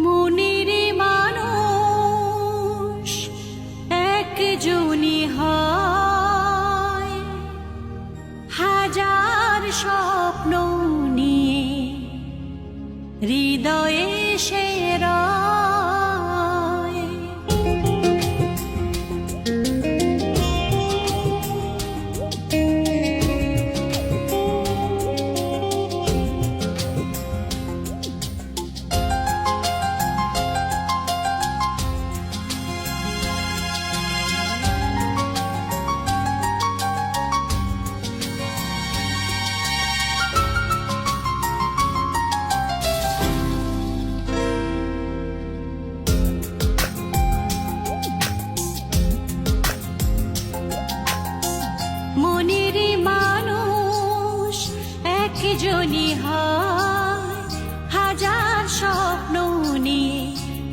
মনের মানুষ একজনই হয়, হাজার স্বপ্ন নিয়ে হৃদয়ে সে রয়। মনের মানুষ একজনই হয়, হাজার স্বপ্ন নিয়ে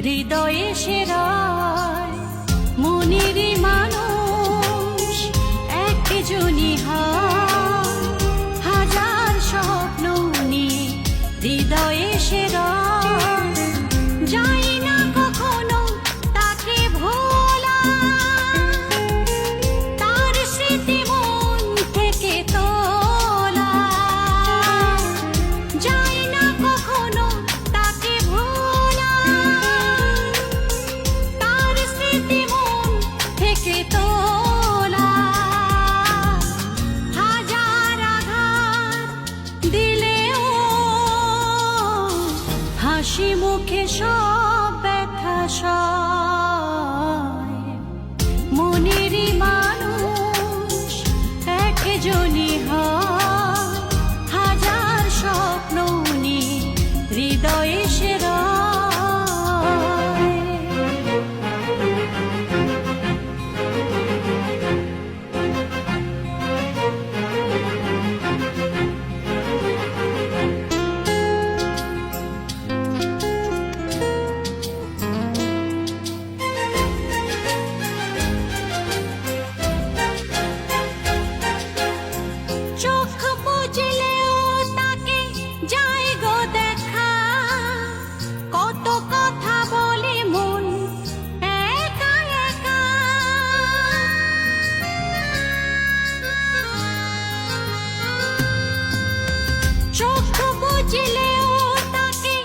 হৃদয়ে সে রয়। মনের মানুষ একজনই হয়, হাজার স্বপ্ন নিয়ে হৃদয়ে সে রয়। যাই না কখনো তাকে ভোলা, তার স্মৃতি মন থেকে তোলা। যাই না কখনো তাকে ভোলা, তার স্মৃতি মন থেকে তোলা। হাজার আঘাত দিলেও হাসি মুখে সব ব্যথা সয়। মনের মানুষ একজনই হয়, হাজার স্বপ্ন নিয়ে হৃদয়ে সে রয়। চোখ বুজলেও তাকে যায় গো দেখা, কত কথা বলে মন একা একা। চোখ বুজলেও তাকে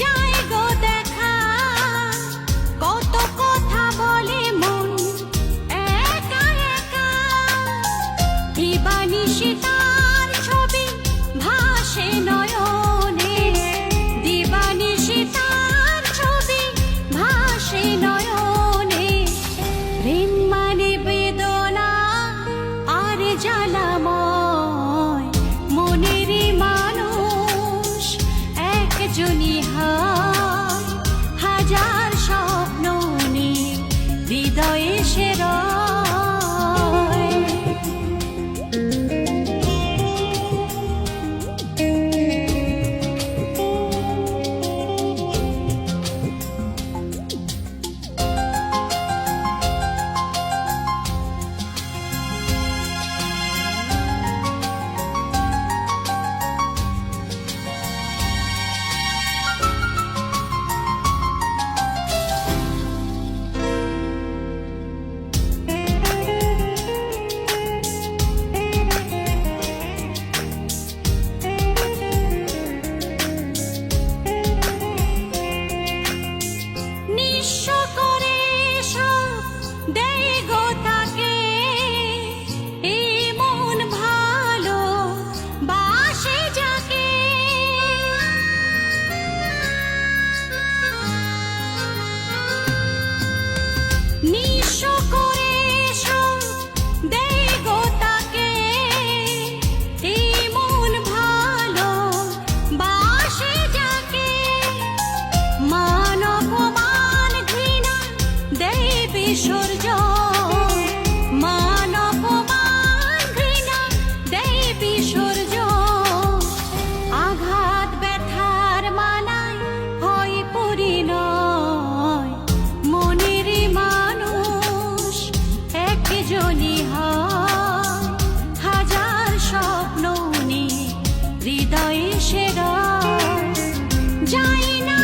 যায় গো দেখা, কত কথা বলে মন একা একা। দিবানিশি তার ছবি ভাসে নয়নে, দিবানিশি তার ছবি ভাসে নয়নে। প্রেম মানে বেদনা আর জ্বালাময়, মনের মানুষ একজনই হয়, হাজার স্বপ্ন নিয়ে হৃদয়ে সে রয়। নিঃস্ব করে সব দেয় গো তাকে, এই মন ভালো বাসে যাকে। নিঃস্ব করে সব দেয় গো তাকে, এই মন ভালো বাসে যাকে। মান অপমান ঘৃণা দেয় বিসর্জন, মান অপমান ঘৃণা দেয় বিসর্জন। আঘাত ব্যথার মালায় হয় পরিণয়, মনের মানুষ একজনই হয়, হাজার স্বপ্ন নিয়ে হৃদয়ে সে রয়। যাই না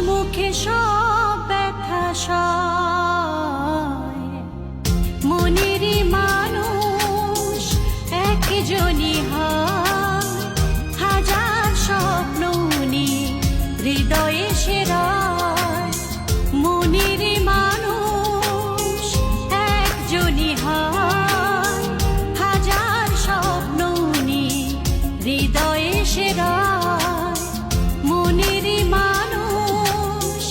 মুখে সব ব্যথা সয় মনের মানুষ একজনই হয় হাজার স্বপ্ন নিয়ে হৃদয়ে সেরায় মনের মানুষ একজনই হয় হাজার স্বপ্ন নিয়ে হৃদয়ে সেরায় মনের মানুষ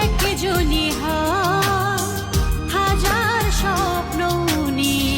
একজনই হয় হাজার স্বপ্ন নিয়ে